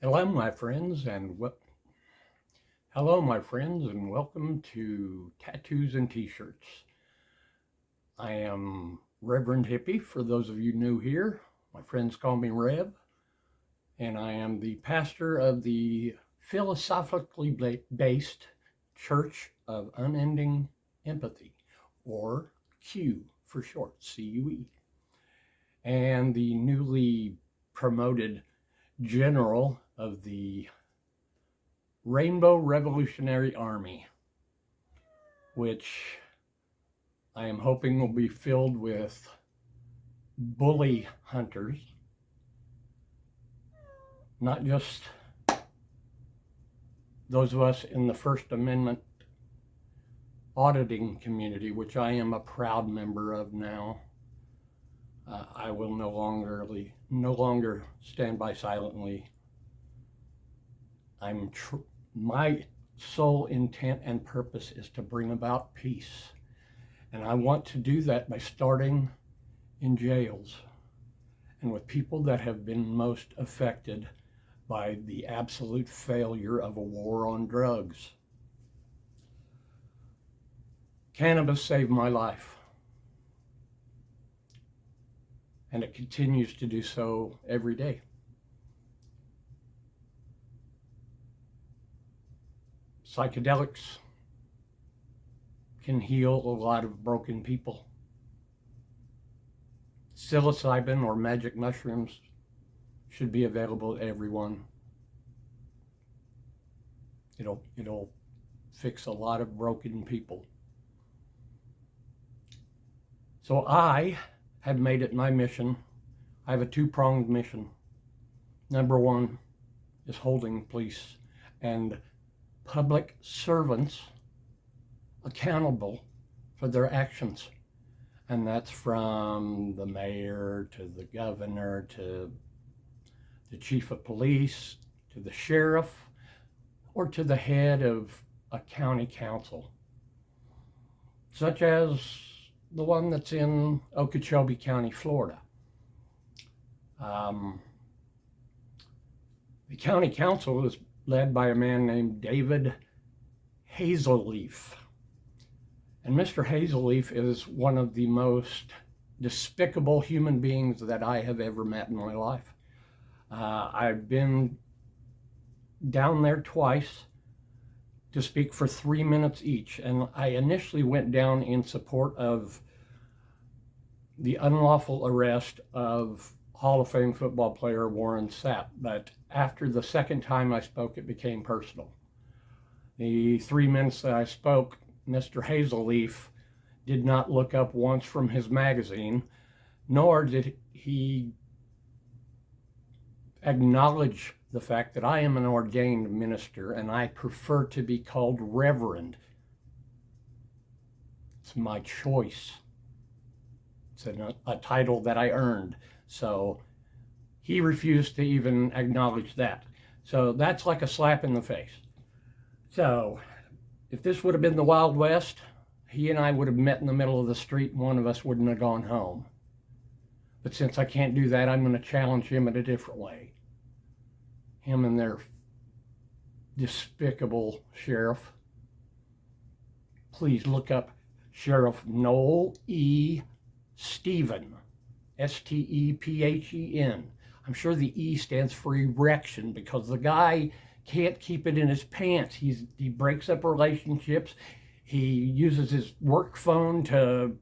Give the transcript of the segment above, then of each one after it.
Hello, my friends, and welcome to Tattoos and T-shirts. I am Reverend Hippie. For those of you new here, my friends call me Rev, and I am the pastor of the philosophically based Church of Unending Empathy, or Q for short, CUE, and the newly promoted general of the Rainbow Revolutionary Army, which I am hoping will be filled with bully hunters, not just those of us in the First Amendment auditing community, which I am a proud member of now. I will no longer stand by silently. My sole intent and purpose is to bring about peace. And I want to do that by starting in jails and with people that have been most affected by the absolute failure of a war on drugs. Cannabis saved my life, and it continues to do so every day. Psychedelics can heal a lot of broken people. Psilocybin or magic mushrooms should be available to everyone. It'll fix a lot of broken people. So I have made it my mission. I have a two-pronged mission. Number one is holding police and public servants accountable for their actions. And that's from the mayor to the governor to the chief of police to the sheriff or to the head of a county council, such as the one that's in Okeechobee County, Florida. The county council is led by a man named David Hazelleaf. And Mr. Hazelleaf is one of the most despicable human beings that I have ever met in my life. I've been down there twice to speak for 3 minutes each. And I initially went down in support of the unlawful arrest of Hall of Fame football player Warren Sapp. But after the second time I spoke, it became personal. The 3 minutes that I spoke, Mr. Hazelleaf did not look up once from his magazine, nor did he acknowledge the fact that I am an ordained minister and I prefer to be called Reverend. It's my choice. It's a title that I earned. So he refused to even acknowledge that. So that's like a slap in the face. So if this would have been the Wild West, he and I would have met in the middle of the street and one of us wouldn't have gone home. But since I can't do that, I'm going to challenge him in a different way. Him and their despicable sheriff. Please look up Sheriff Noel E. Stephen, Stephen. I'm sure the E stands for erection because the guy can't keep it in his pants. He breaks up relationships. He uses his work phone to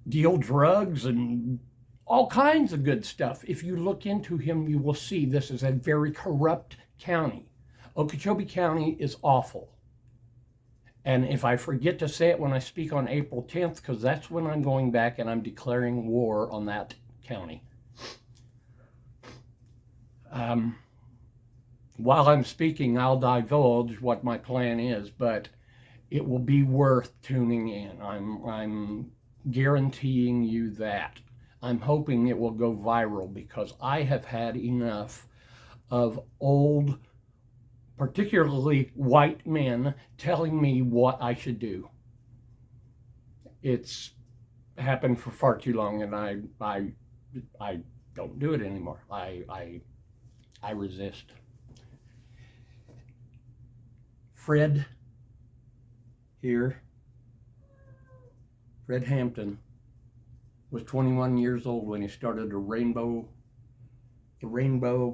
deal drugs and all kinds of good stuff. If you look into him, you will see this is a very corrupt county. Okeechobee County is awful. And if I forget to say it when I speak on April 10th, because that's when I'm going back and I'm declaring war on that county. While I'm speaking, I'll divulge what my plan is, but it will be worth tuning in. I'm guaranteeing you that. I'm hoping it will go viral because I have had enough of old, particularly white men, telling me what I should do. It's happened for far too long, and I don't do it anymore. I I resist. Fred Hampton, was 21 years old when he started the Rainbow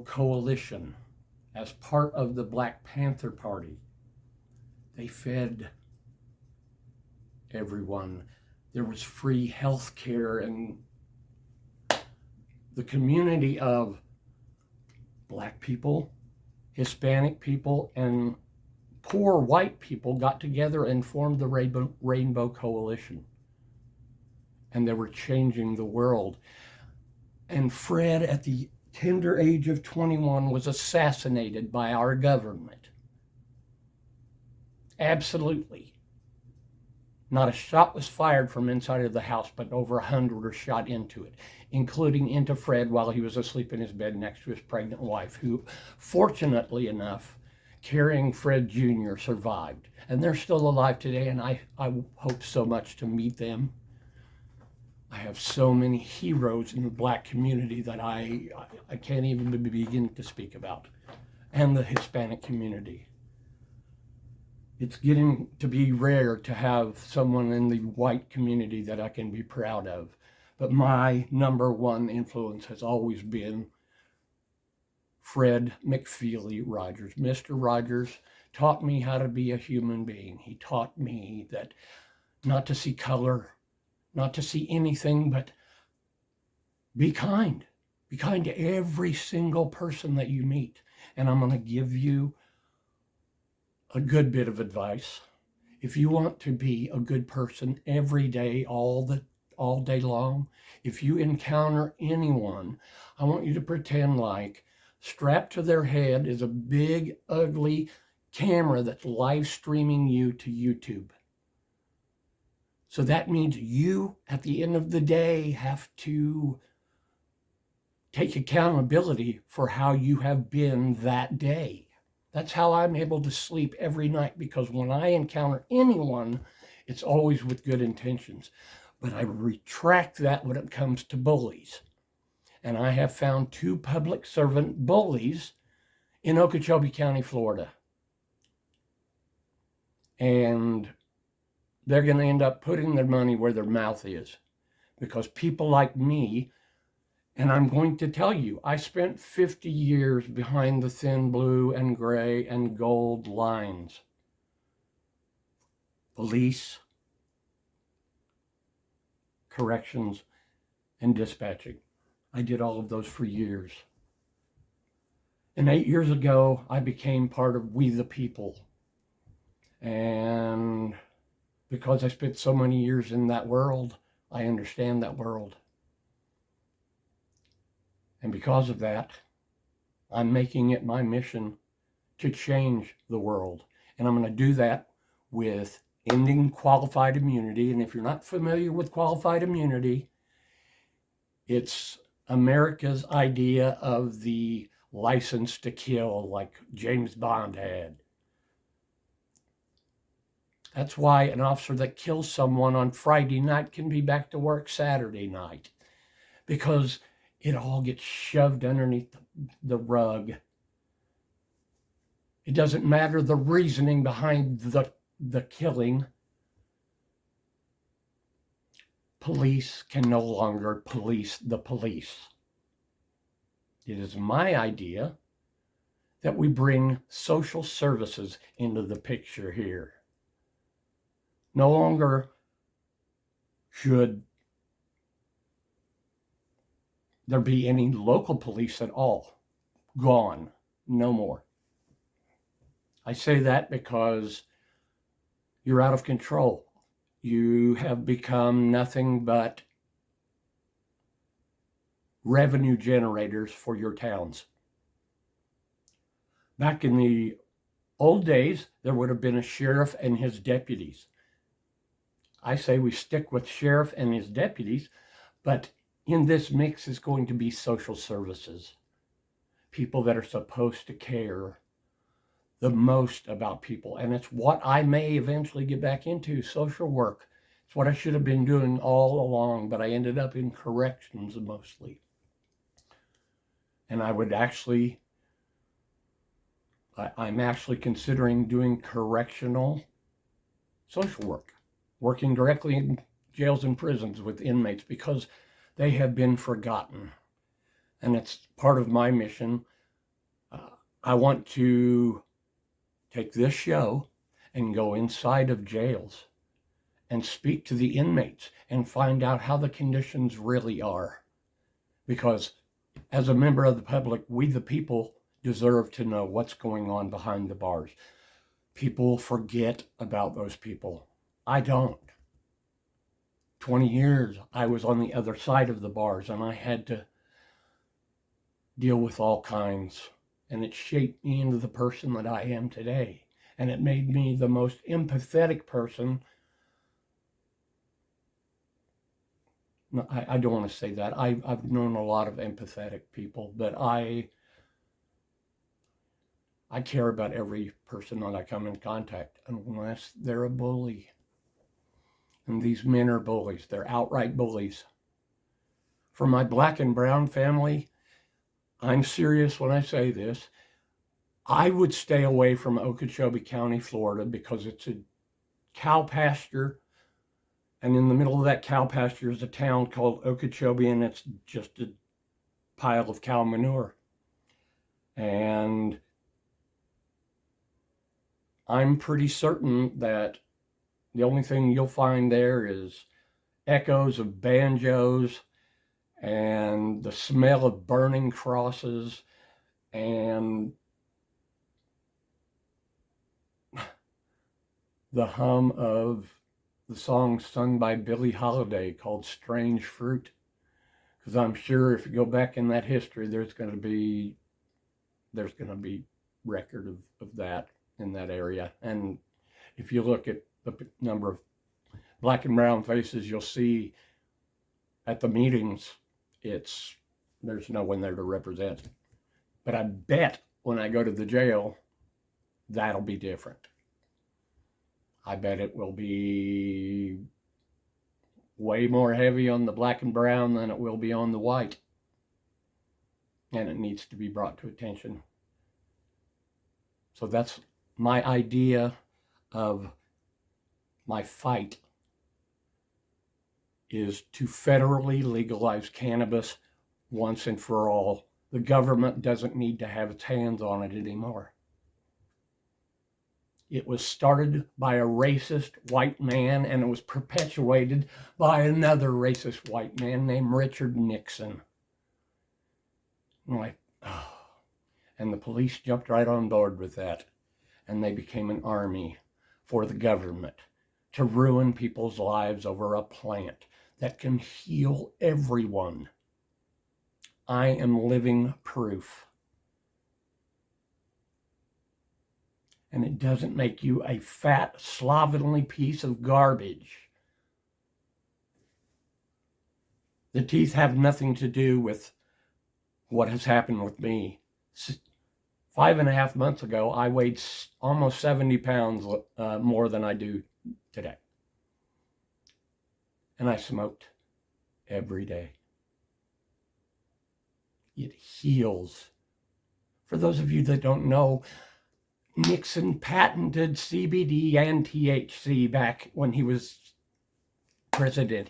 Coalition as part of the Black Panther Party. They fed everyone. There was free health care, and the community of Black people, Hispanic people, and poor white people got together and formed the Rainbow Coalition. And they were changing the world. And Fred, at the tender age of 21, was assassinated by our government. Absolutely. Not a shot was fired from inside of the house, but over 100 were shot into it, including into Fred while he was asleep in his bed next to his pregnant wife, who, fortunately enough, carrying Fred Jr., survived. And they're still alive today, and I hope so much to meet them. I have so many heroes in the Black community that I can't even begin to speak about, and the Hispanic community. It's getting to be rare to have someone in the white community that I can be proud of. But my number one influence has always been Fred McFeely Rogers. Mr. Rogers taught me how to be a human being. He taught me that not to see color, not to see anything, but be kind. Be kind to every single person that you meet. And I'm going to give you a good bit of advice. If you want to be a good person every day, all day long, if you encounter anyone, I want you to pretend like strapped to their head is a big, ugly camera that's live streaming you to YouTube. So that means you, at the end of the day, have to take accountability for how you have been that day. That's how I'm able to sleep every night, because when I encounter anyone, it's always with good intentions. But I retract that when it comes to bullies. And I have found 2 public servant bullies in Okeechobee County, Florida. And they're going to end up putting their money where their mouth is, because people like me, and I'm going to tell you, I spent 50 years behind the thin blue and gray and gold lines. Police, corrections, and dispatching. I did all of those for years. And 8 years ago, I became part of We the People. And because I spent so many years in that world, I understand that world. And because of that, I'm making it my mission to change the world. And I'm going to do that with ending qualified immunity. And if you're not familiar with qualified immunity, it's America's idea of the license to kill, like James Bond had. That's why an officer that kills someone on Friday night can be back to work Saturday night, because it all gets shoved underneath the rug. It doesn't matter the reasoning behind the killing. Police can no longer police the police. It is my idea that we bring social services into the picture here. No longer should there be any local police at all. Gone. No more. I say that because you're out of control. You have become nothing but revenue generators for your towns. Back in the old days, there would have been a sheriff and his deputies. I say we stick with sheriff and his deputies, but in this mix is going to be social services. People that are supposed to care the most about people. And it's what I may eventually get back into, social work. It's what I should have been doing all along, but I ended up in corrections mostly. And I would actually I'm actually considering doing correctional social work, working directly in jails and prisons with inmates because they have been forgotten. And it's part of my mission. I want to take this show and go inside of jails and speak to the inmates and find out how the conditions really are. Because as a member of the public, we the people deserve to know what's going on behind the bars. People forget about those people. I don't. 20 years I was on the other side of the bars and I had to deal with all kinds. And it shaped me into the person that I am today. And it made me the most empathetic person. No, I don't want to say that. I've known a lot of empathetic people, but I care about every person that I come in contact, unless they're a bully. And these men are bullies. They're outright bullies. For my black and brown family, I'm serious when I say this. I would stay away from Okeechobee County, Florida, because it's a cow pasture. And in the middle of that cow pasture is a town called Okeechobee, and it's just a pile of cow manure. And I'm pretty certain that the only thing you'll find there is echoes of banjos and the smell of burning crosses and the hum of the song sung by Billie Holiday called Strange Fruit. Because I'm sure if you go back in that history, there's going to be record of that in that area. And if you look at the number of black and brown faces, you'll see at the meetings, there's no one there to represent. But I bet when I go to the jail, that'll be different. I bet it will be way more heavy on the black and brown than it will be on the white. And it needs to be brought to attention. So that's my idea of my fight, is to federally legalize cannabis once and for all. The government doesn't need to have its hands on it anymore. It was started by a racist white man, and it was perpetuated by another racist white man named Richard Nixon. And the police jumped right on board with that, and they became an army for the government to ruin people's lives over a plant that can heal everyone. I am living proof. And it doesn't make you a fat, slovenly piece of garbage. The teeth have nothing to do with what has happened with me. 5.5 months ago, I weighed almost 70 pounds more than I do today. And I smoked every day. It heals. For those of you that don't know, Nixon patented CBD and THC back when he was president.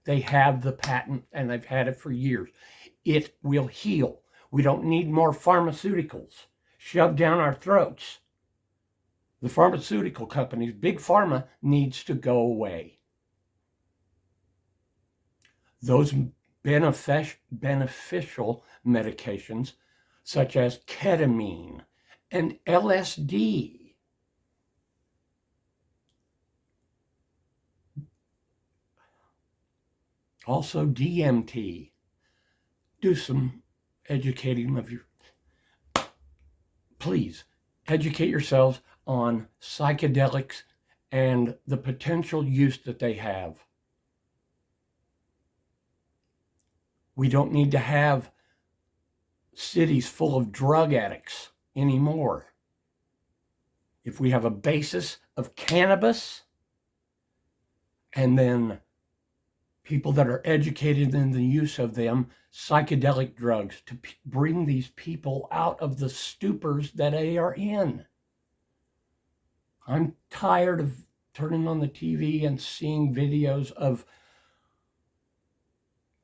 They have the patent, and they've had it for years. It will heal. We don't need more pharmaceuticals shoved down our throats. The pharmaceutical companies, big pharma, needs to go away. Those beneficial medications, such as ketamine and LSD, also DMT. Do some educating of your... Please, educate yourselves on psychedelics and the potential use that they have. We don't need to have cities full of drug addicts anymore. If we have a basis of cannabis and then people that are educated in the use of them, psychedelic drugs, to bring these people out of the stupors that they are in. I'm tired of turning on the TV and seeing videos of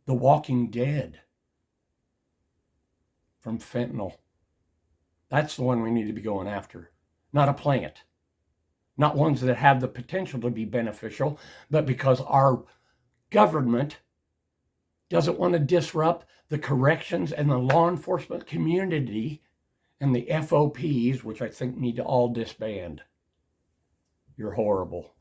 The Walking Dead from fentanyl. That's the one we need to be going after, not a plant. Not ones that have the potential to be beneficial, but because our government doesn't want to disrupt the corrections and the law enforcement community and the FOPs, which I think need to all disband. You're horrible.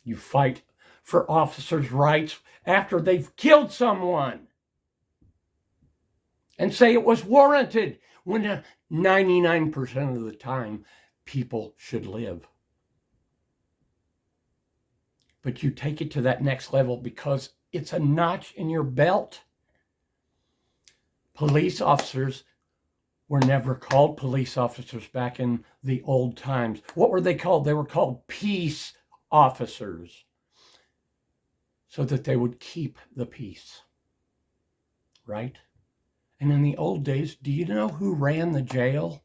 You fight for officers' rights after they've killed someone and say it was warranted when 99% of the time people should live. But you take it to that next level because it's a notch in your belt. Police officers were never called police officers back in the old times. What were they called? They were called peace officers, so that they would keep the peace, right? And in the old days, do you know who ran the jail?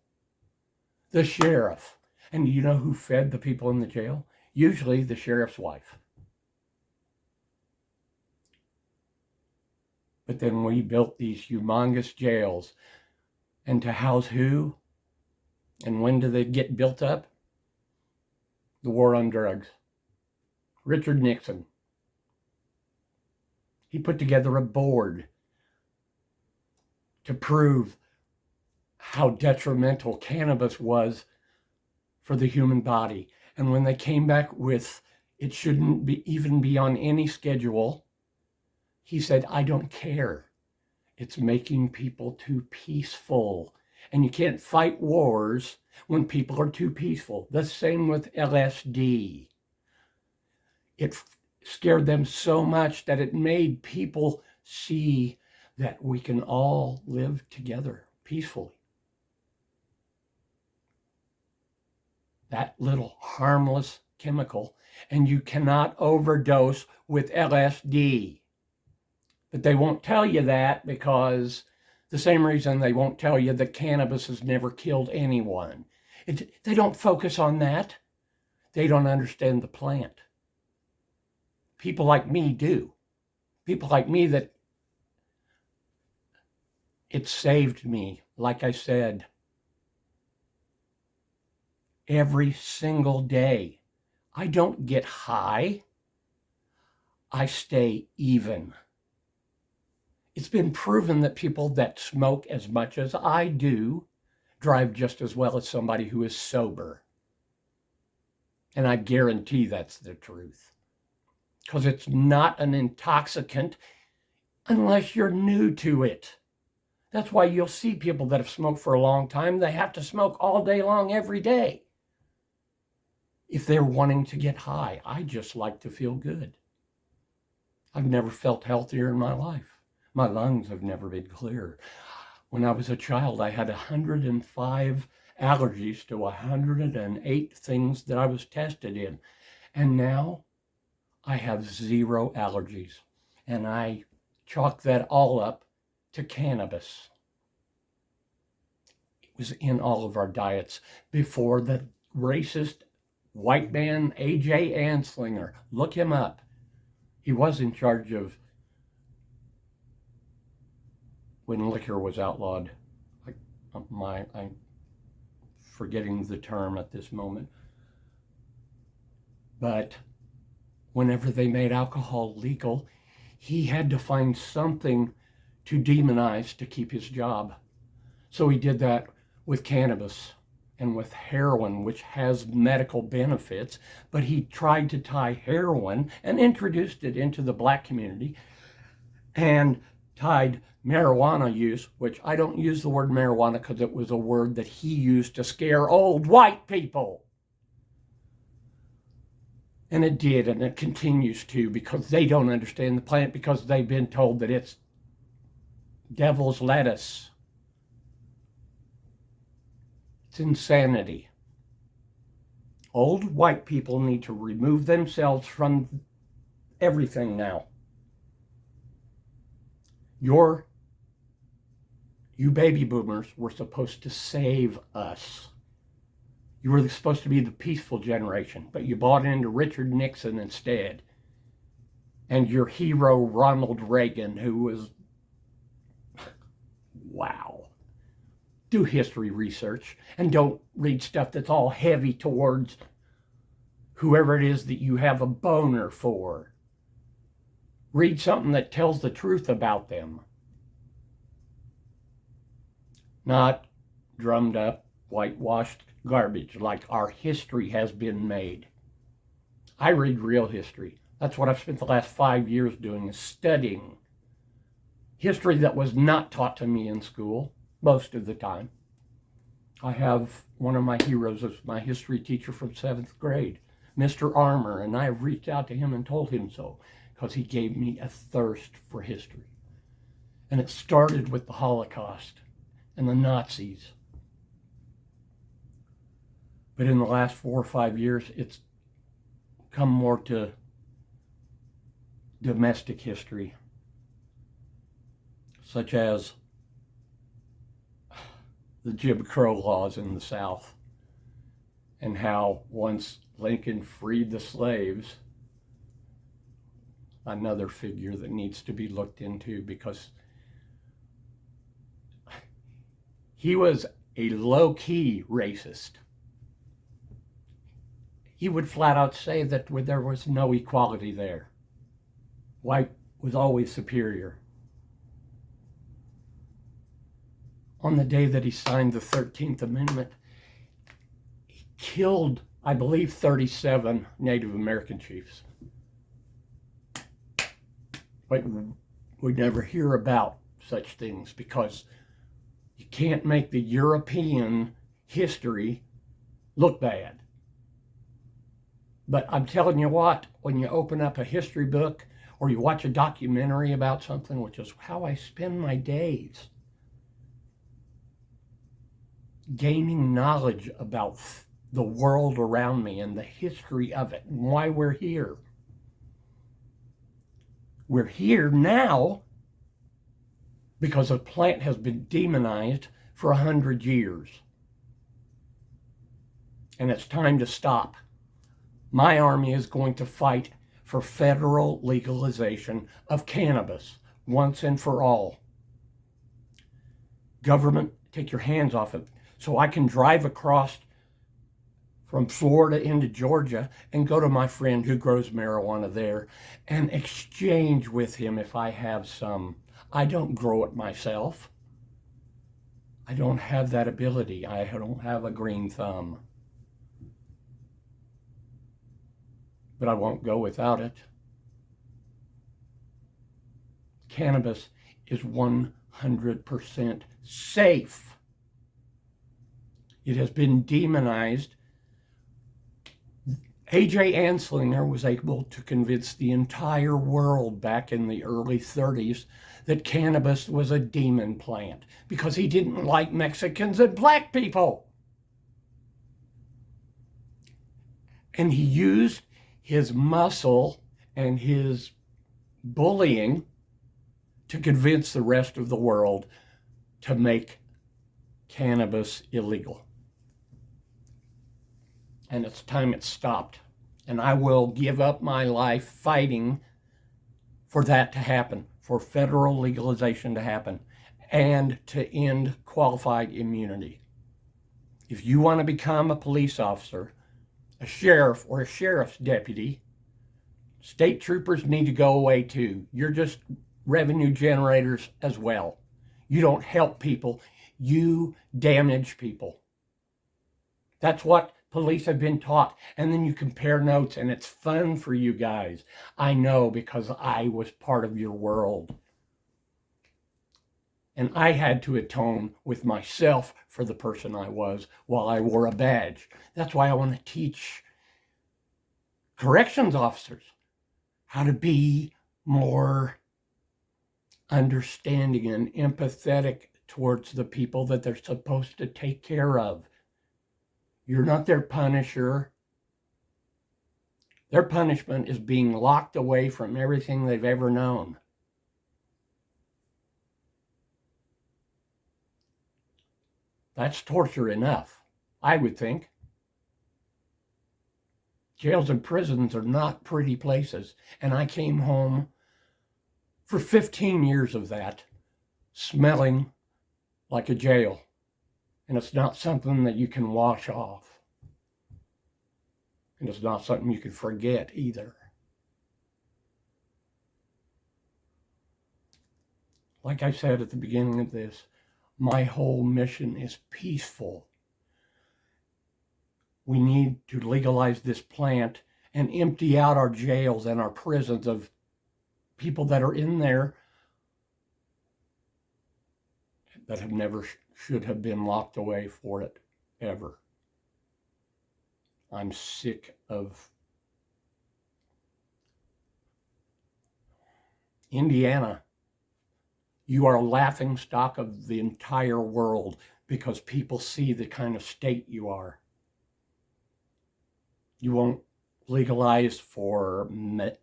The sheriff. And do you know who fed the people in the jail? Usually the sheriff's wife. But then we built these humongous jails. And to house who? And when do they get built up? The war on drugs. Richard Nixon. He put together a board to prove how detrimental cannabis was for the human body. And when they came back with it shouldn't even be on any schedule, he said, I don't care. It's making people too peaceful. And you can't fight wars when people are too peaceful. The same with LSD. It scared them so much that it made people see that we can all live together peacefully. That little harmless chemical, and you cannot overdose with LSD. But they won't tell you that because the same reason they won't tell you that cannabis has never killed anyone. They don't focus on that. They don't understand the plant. People like me do. People like me that it saved me, like I said, every single day. I don't get high. I stay even. It's been proven that people that smoke as much as I do drive just as well as somebody who is sober. And I guarantee that's the truth. Because it's not an intoxicant unless you're new to it. That's why you'll see people that have smoked for a long time, they have to smoke all day long every day if they're wanting to get high. I just like to feel good. I've never felt healthier in my life. My lungs have never been clearer. When I was a child, I had 105 allergies to 108 things that I was tested in. And now I have 0 allergies. And I chalk that all up to cannabis. It was in all of our diets before the racist white man A.J. Anslinger. Look him up. He was in charge of when liquor was outlawed. I'm forgetting the term at this moment. But whenever they made alcohol legal, he had to find something to demonize to keep his job. So he did that with cannabis and with heroin, which has medical benefits, but he tried to tie heroin and introduced it into the black community and tied marijuana use, which I don't use the word marijuana because it was a word that he used to scare old white people. And it did, and it continues to, because they don't understand the plant, because they've been told that it's devil's lettuce. It's insanity. Old white people need to remove themselves from everything now. You baby boomers were supposed to save us. You were supposed to be the peaceful generation, but you bought into Richard Nixon instead. And your hero, Ronald Reagan, who was, wow. Do history research and don't read stuff that's all heavy towards whoever it is that you have a boner for. Read something that tells the truth about them. Not drummed up, whitewashed garbage like our history has been made. I read real history. That's what I've spent the last 5 years doing, is studying history that was not taught to me in school most of the time. I have one of my heroes as my history teacher from 7th grade, Mr. Armour, and I have reached out to him and told him so because he gave me a thirst for history. And it started with the Holocaust and the Nazis. But in the last 4 or 5 years, it's come more to domestic history, such as the Jim Crow laws in the South, and how once Lincoln freed the slaves, another figure that needs to be looked into, because he was a low-key racist. He would flat out say that there was no equality there. White was always superior. On the day that he signed the 13th Amendment, he killed, I believe, 37 Native American chiefs. But we never hear about such things because you can't make the European history look bad. But I'm telling you what, when you open up a history book or you watch a documentary about something, which is how I spend my days, gaining knowledge about the world around me and the history of it and why we're here. We're here now because a plant has been demonized for 100 years. And it's time to stop. My army is going to fight for federal legalization of cannabis once and for all. Government, take your hands off it so I can drive across from Florida into Georgia and go to my friend who grows marijuana there and exchange with him if I have some. I don't grow it myself. I don't have that ability. I don't have a green thumb. But I won't go without it. Cannabis is 100% safe. It has been demonized. A.J. Anslinger was able to convince the entire world back in the early 30s that cannabis was a demon plant because he didn't like Mexicans and black people. And he used his muscle and his bullying to convince the rest of the world to make cannabis illegal. And it's time it stopped. And I will give up my life fighting for that to happen, for federal legalization to happen, and to end qualified immunity. If you want to become a police officer, a sheriff, or a sheriff's deputy, state troopers need to go away too. You're just revenue generators as well. You don't help people, you damage people. That's what police have been taught. And then you compare notes and it's fun for you guys. I know because I was part of your world. And I had to atone with myself for the person I was while I wore a badge. That's why I want to teach corrections officers how to be more understanding and empathetic towards the people that they're supposed to take care of. You're not their punisher. Their punishment is being locked away from everything they've ever known. That's torture enough, I would think. Jails and prisons are not pretty places. And I came home for 15 years of that, smelling like a jail. And it's not something that you can wash off. And it's not something you can forget either. Like I said at the beginning of this, my whole mission is peaceful. We need to legalize this plant and empty out our jails and our prisons of people that are in there that have never should have been locked away for it, ever. I'm sick of Indiana. You are a laughing stock of the entire world because people see the kind of state you are. You won't legalize for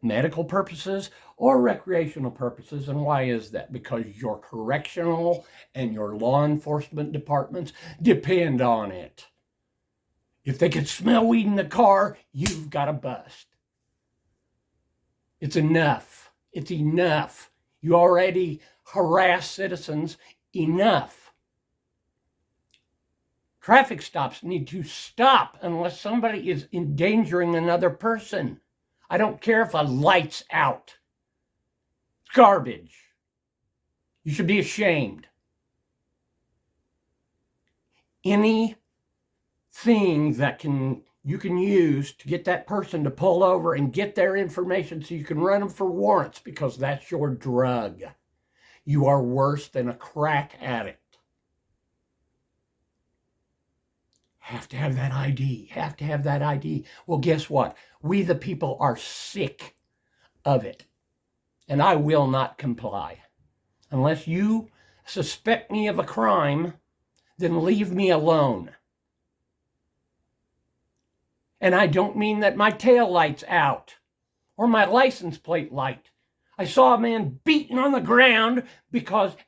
medical purposes or recreational purposes. And why is that? Because your correctional and your law enforcement departments depend on it. If they can smell weed in the car, you've got a bust. It's enough. It's enough. You already harass citizens enough. Traffic stops need to stop unless somebody is endangering another person. I don't care if a light's out. It's garbage. You should be ashamed. Anything that you can use to get that person to pull over and get their information so you can run them for warrants because that's your drug. You are worse than a crack addict. Have to have that ID. Have to have that ID. Well, guess what? We the people are sick of it. And I will not comply. Unless you suspect me of a crime, then leave me alone. And I don't mean that my tail light's out or my license plate light. I saw a man beaten on the ground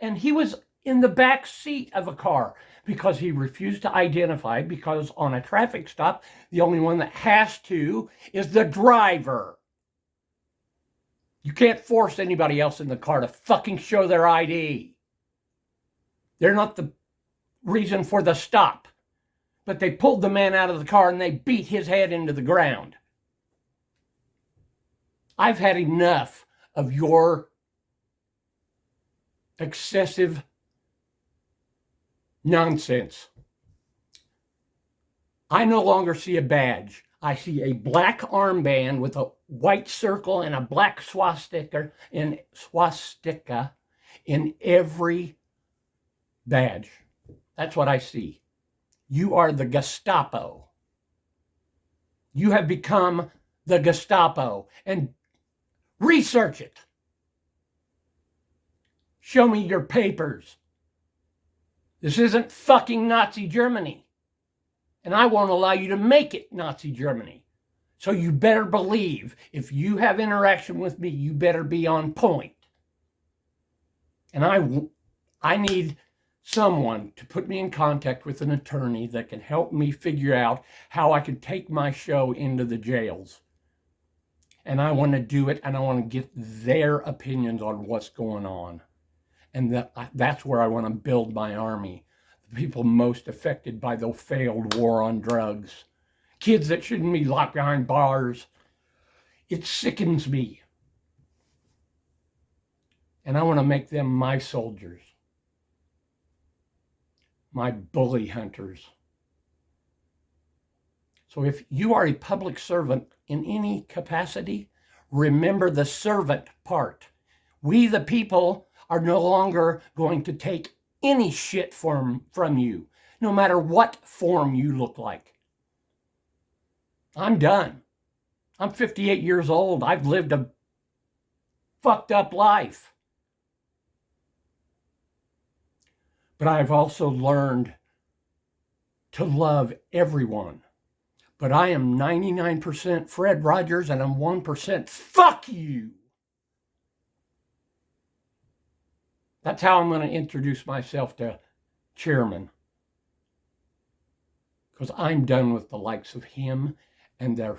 and he was in the back seat of a car because he refused to identify, because on a traffic stop, the only one that has to is the driver. You can't force anybody else in the car to fucking show their ID. They're not the reason for the stop. But they pulled the man out of the car and they beat his head into the ground. I've had enough of your excessive nonsense. I no longer see a badge. I see a black armband with a white circle and a black swastika in every badge. That's what I see. You are the Gestapo. You have become the Gestapo. And research it. Show me your papers. This isn't fucking Nazi Germany. And I won't allow you to make it Nazi Germany. So you better believe if you have interaction with me, you better be on point. And I need someone to put me in contact with an attorney that can help me figure out how I can take my show into the jails. And I want to do it, and I want to get their opinions on what's going on. And that's where I want to build my army. The people most affected by the failed war on drugs. Kids that shouldn't be locked behind bars. It sickens me. And I want to make them my soldiers. My bully hunters. So if you are a public servant in any capacity, remember the servant part. We, the people, are no longer going to take any shit from you, no matter what form you look like. I'm done. I'm 58 years old. I've lived a fucked up life. But I've also learned to love everyone. But I am 99% Fred Rogers and I'm 1% fuck you. That's how I'm going to introduce myself to Chairman. Because I'm done with the likes of him and their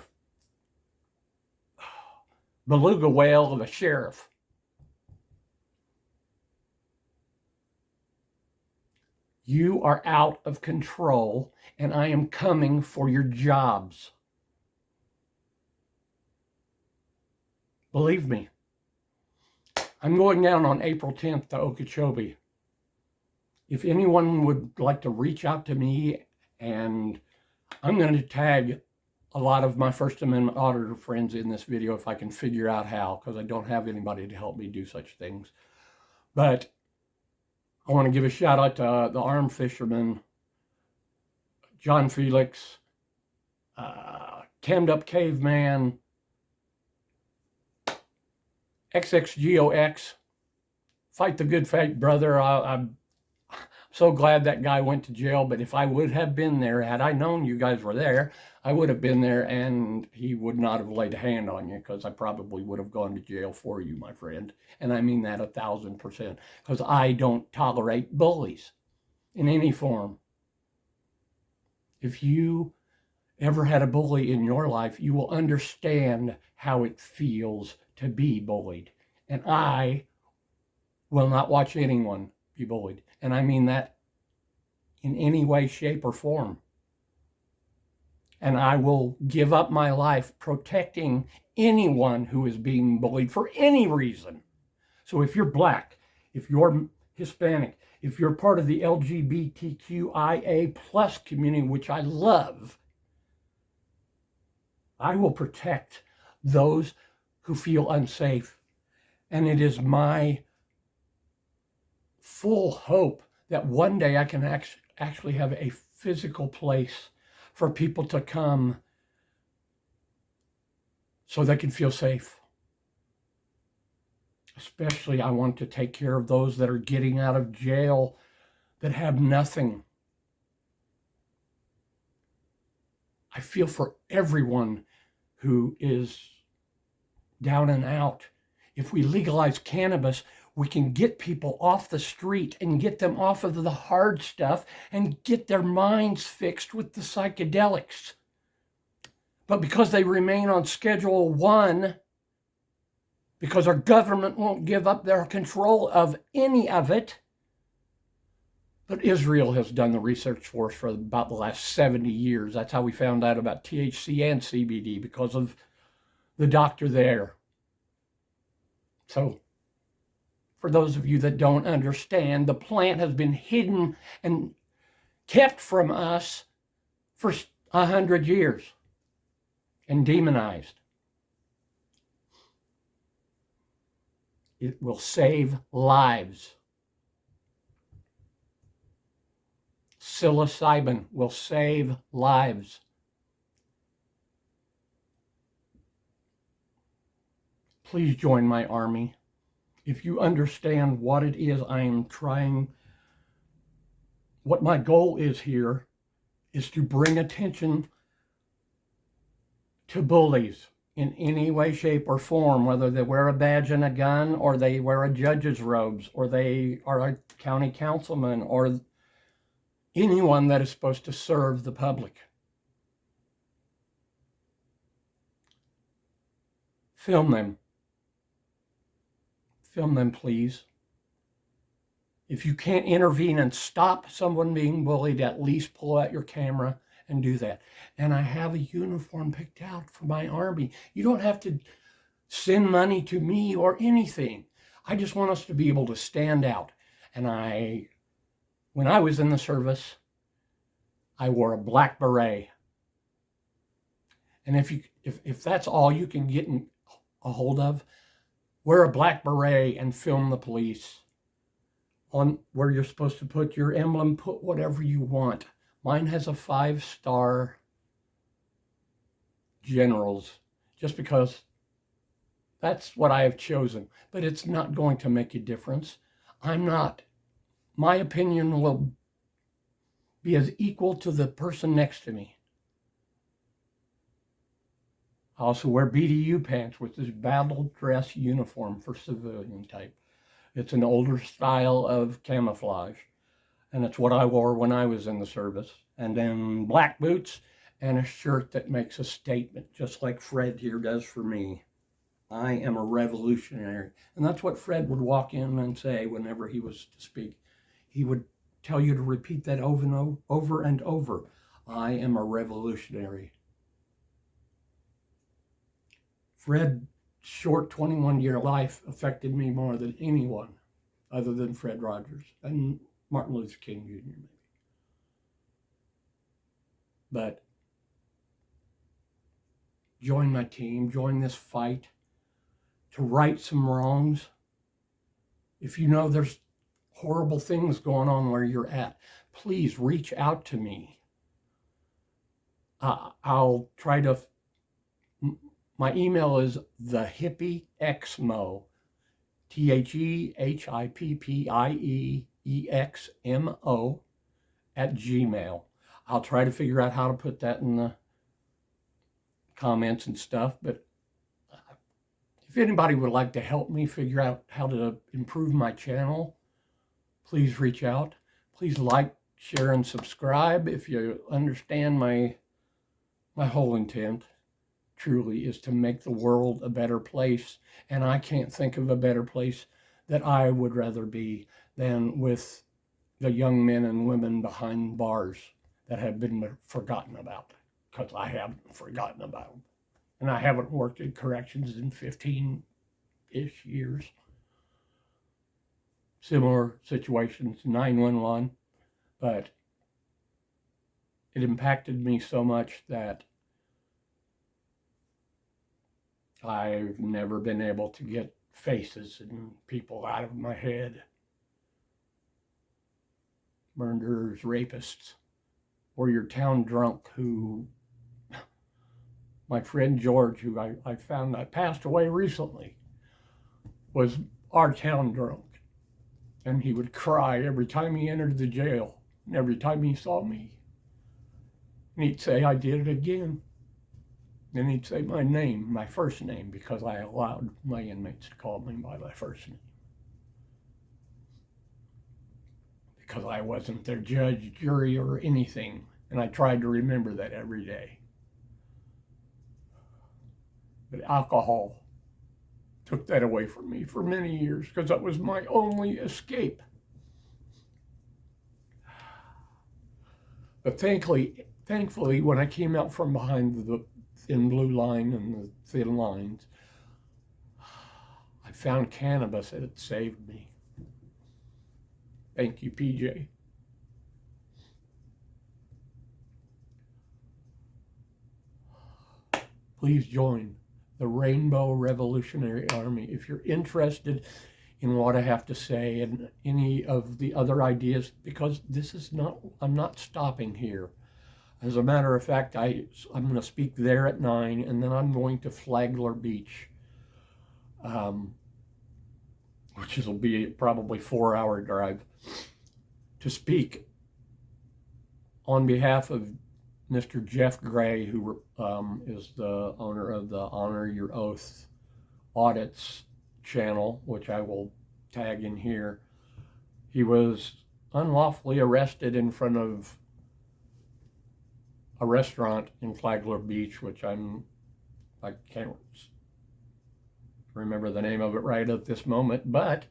beluga whale of a sheriff. You are out of control, and I am coming for your jobs. Believe me. I'm going down on April 10th to Okeechobee. If anyone would like to reach out to me, and I'm going to tag a lot of my First Amendment auditor friends in this video if I can figure out how, because I don't have anybody to help me do such things. But I want to give a shout out to the armed fishermen, John Felix, Cammed Up Caveman, XXGOX, Fight the Good Fight, brother. I'm so glad that guy went to jail, but if I would have been there, had I known you guys were there, I would have been there and he would not have laid a hand on you, because I probably would have gone to jail for you, my friend. And I mean that 1,000%, because I don't tolerate bullies in any form. If you ever had a bully in your life, you will understand how it feels to be bullied. And I will not watch anyone be bullied. And I mean that in any way, shape, or form. And I will give up my life protecting anyone who is being bullied for any reason. So if you're Black, if you're Hispanic, if you're part of the LGBTQIA plus community, which I love, I will protect those who feel unsafe. And it is my full hope that one day I can actually have a physical place for people to come so they can feel safe. Especially, I want to take care of those that are getting out of jail that have nothing. I feel for everyone who is down and out. If we legalize cannabis, we can get people off the street and get them off of the hard stuff and get their minds fixed with the psychedelics. But because they remain on Schedule 1, because our government won't give up their control of any of it, but Israel has done the research for us for about the last 70 years. That's how we found out about THC and CBD, because of the doctor there. So, for those of you that don't understand, the plant has been hidden and kept from us for 100 years and demonized. It will save lives. Psilocybin will save lives. Please join my army. If you understand what it is I am trying, what my goal is here is to bring attention to bullies in any way, shape, or form, whether they wear a badge and a gun, or they wear a judge's robes, or they are a county councilman, or anyone that is supposed to serve the public. Film them. Film them, please. If you can't intervene and stop someone being bullied, at least pull out your camera and do that. And I have a uniform picked out for my army. You don't have to send money to me or anything. I just want us to be able to stand out. And when I was in the service, I wore a black beret. And if that's all you can get a hold of, wear a black beret and film the police. On where you're supposed to put your emblem, put whatever you want. Mine has a 5-star generals, just because that's what I have chosen. But it's not going to make a difference. My opinion will be as equal to the person next to me. I also wear BDU pants, which is battle dress uniform for civilian type. It's an older style of camouflage, and it's what I wore when I was in the service. And then black boots and a shirt that makes a statement, just like Fred here does for me. I am a revolutionary. And that's what Fred would walk in and say whenever he was to speak. He would tell you to repeat that over and over. I am a revolutionary. Fred's short 21-year life affected me more than anyone other than Fred Rogers and Martin Luther King Jr. maybe. But join my team, join this fight to right some wrongs. If you know there's horrible things going on where you're at, please reach out to me. I'll try to, my email is thehippieexmo, THEHIPPIEEXMO @gmail. I'll try to figure out how to put that in the comments and stuff, but if anybody would like to help me figure out how to improve my channel, please reach out. Please like, share, and subscribe. If you understand my whole intent truly is to make the world a better place, and I can't think of a better place that I would rather be than with the young men and women behind bars that have been forgotten about, because I haven't forgotten about them. And I haven't worked in corrections in 15-ish years. Similar situations, 911, but it impacted me so much that I've never been able to get faces and people out of my head. Murderers, rapists, or your town drunk who, my friend George, who I found that passed away recently, was our town drunk. And he would cry every time he entered the jail, and every time he saw me. And he'd say, I did it again. Then he'd say my name, my first name, because I allowed my inmates to call me by my first name. Because I wasn't their judge, jury, or anything. And I tried to remember that every day. But alcohol took that away from me for many years because that was my only escape. But thankfully, when I came out from behind the thin blue line and the thin lines, I found cannabis and it saved me. Thank you, PJ. Please join the Rainbow Revolutionary Army if you're interested in what I have to say and any of the other ideas, because this is not, I'm not stopping here. As a matter of fact, I'm going to speak there at 9, and then I'm going to Flagler Beach, which will be probably a 4-hour drive, to speak on behalf of Mr. Jeff Gray, who is the owner of the Honor Your Oath Audits channel, which I will tag in here. He was unlawfully arrested in front of a restaurant in Flagler Beach, which I can't remember the name of it right at this moment, but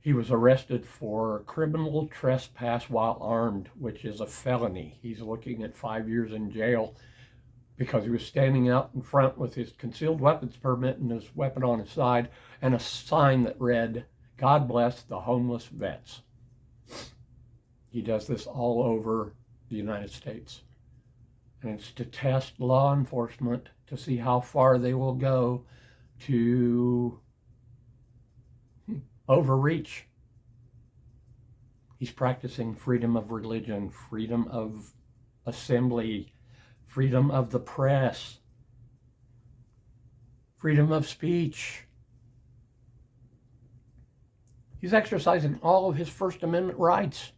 he was arrested for criminal trespass while armed, which is a felony. He's looking at 5 years in jail because he was standing out in front with his concealed weapons permit and his weapon on his side and a sign that read, "God bless the homeless vets." He does this all over the United States. And it's to test law enforcement to see how far they will go to overreach. He's practicing freedom of religion, freedom of assembly, freedom of the press, freedom of speech. He's exercising all of his First Amendment rights.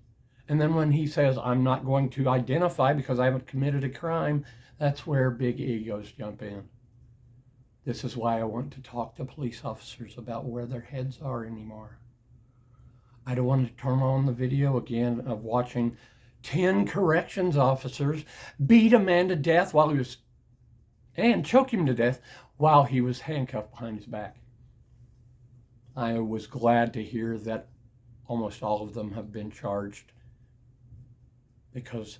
And then when he says, I'm not going to identify because I haven't committed a crime, that's where big egos jump in. This is why I want to talk to police officers about where their heads are anymore. I don't want to turn on the video again of watching 10 corrections officers beat a man to death and choke him to death while he was handcuffed behind his back. I was glad to hear that almost all of them have been charged, because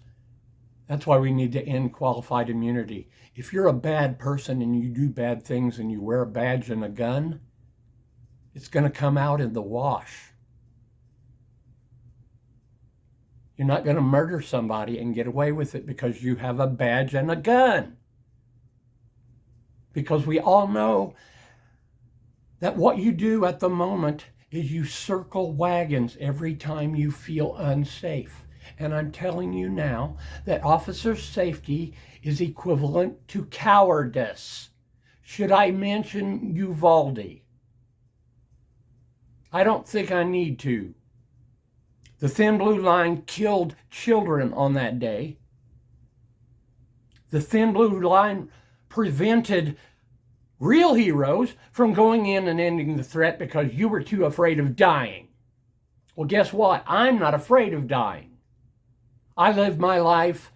that's why we need to end qualified immunity. If you're a bad person and you do bad things and you wear a badge and a gun, it's going to come out in the wash. You're not going to murder somebody and get away with it because you have a badge and a gun. Because we all know that what you do at the moment is you circle wagons every time you feel unsafe. And I'm telling you now that officer safety is equivalent to cowardice. Should I mention Uvalde? I don't think I need to. The Thin Blue Line killed children on that day. The Thin Blue Line prevented real heroes from going in and ending the threat because you were too afraid of dying. Well, guess what? I'm not afraid of dying. I live my life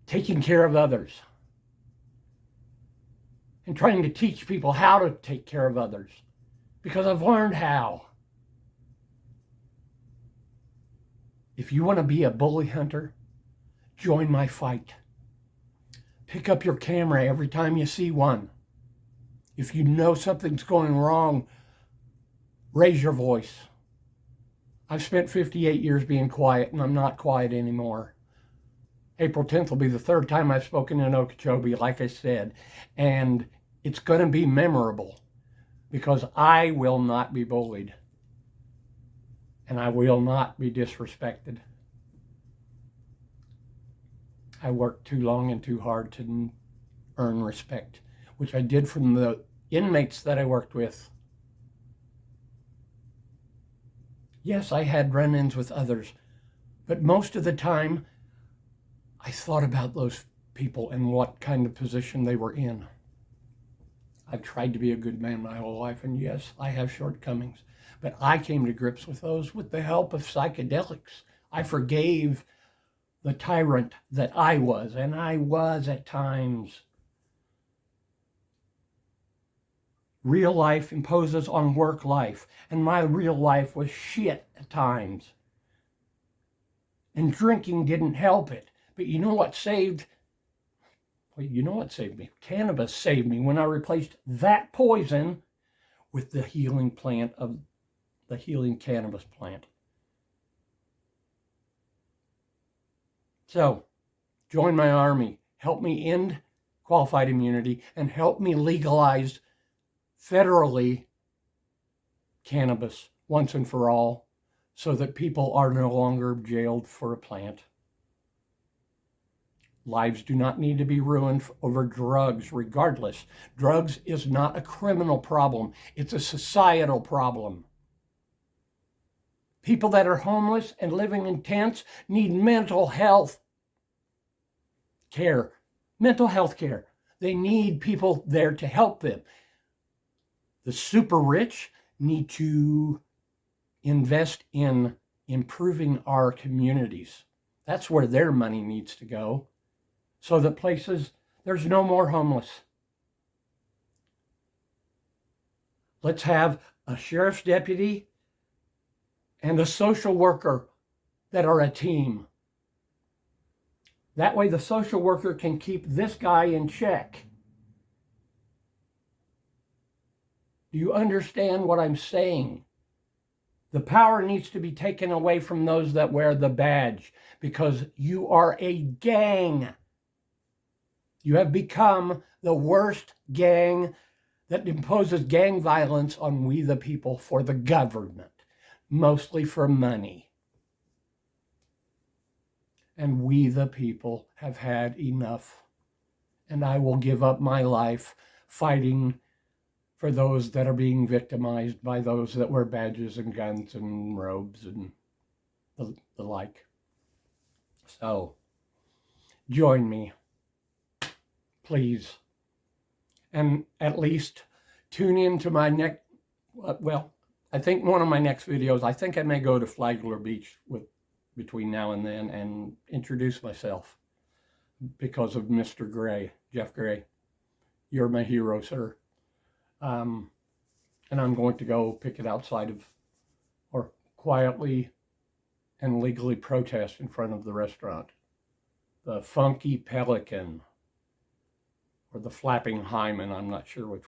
taking care of others and trying to teach people how to take care of others because I've learned how. If you want to be a bully hunter, join my fight. Pick up your camera every time you see one. If you know something's going wrong, raise your voice. I've spent 58 years being quiet, and I'm not quiet anymore. April 10th will be the third time I've spoken in Okeechobee, like I said, and it's going to be memorable because I will not be bullied. And I will not be disrespected. I worked too long and too hard to earn respect, which I did from the inmates that I worked with. Yes, I had run-ins with others, but most of the time, I thought about those people and what kind of position they were in. I've tried to be a good man my whole life, and yes, I have shortcomings. But I came to grips with those with the help of psychedelics. I forgave the tyrant that I was, and I was at times. Real life imposes on work life, and my real life was shit at times. And drinking didn't help it. But you know what saved? Well, you know what saved me? Cannabis saved me when I replaced that poison with the healing plant of the healing cannabis plant. So, join my army. Help me end qualified immunity and help me legalize federally cannabis once and for all so that people are no longer jailed for a plant. Lives do not need to be ruined over drugs, regardless. Drugs is not a criminal problem. It's a societal problem. People that are homeless and living in tents need mental health care. Mental health care. They need people there to help them. The super rich need to invest in improving our communities. That's where their money needs to go. So that there's no more homeless. Let's have a sheriff's deputy and a social worker that are a team. That way the social worker can keep this guy in check. Do you understand what I'm saying? The power needs to be taken away from those that wear the badge because you are a gang. You have become the worst gang that imposes gang violence on we the people for the government, mostly for money. And we the people have had enough. And I will give up my life fighting for those that are being victimized by those that wear badges and guns and robes and the like. So, join me, please. and at least tune into my next, well, I think one of my next videos, I think I may go to Flagler Beach between now and then and introduce myself because of Mr. Gray, Jeff Gray. You're my hero, sir. And I'm going to go pick it outside of, or quietly and legally protest in front of the restaurant. The Funky Pelican or the Flapping Hymen, I'm not sure which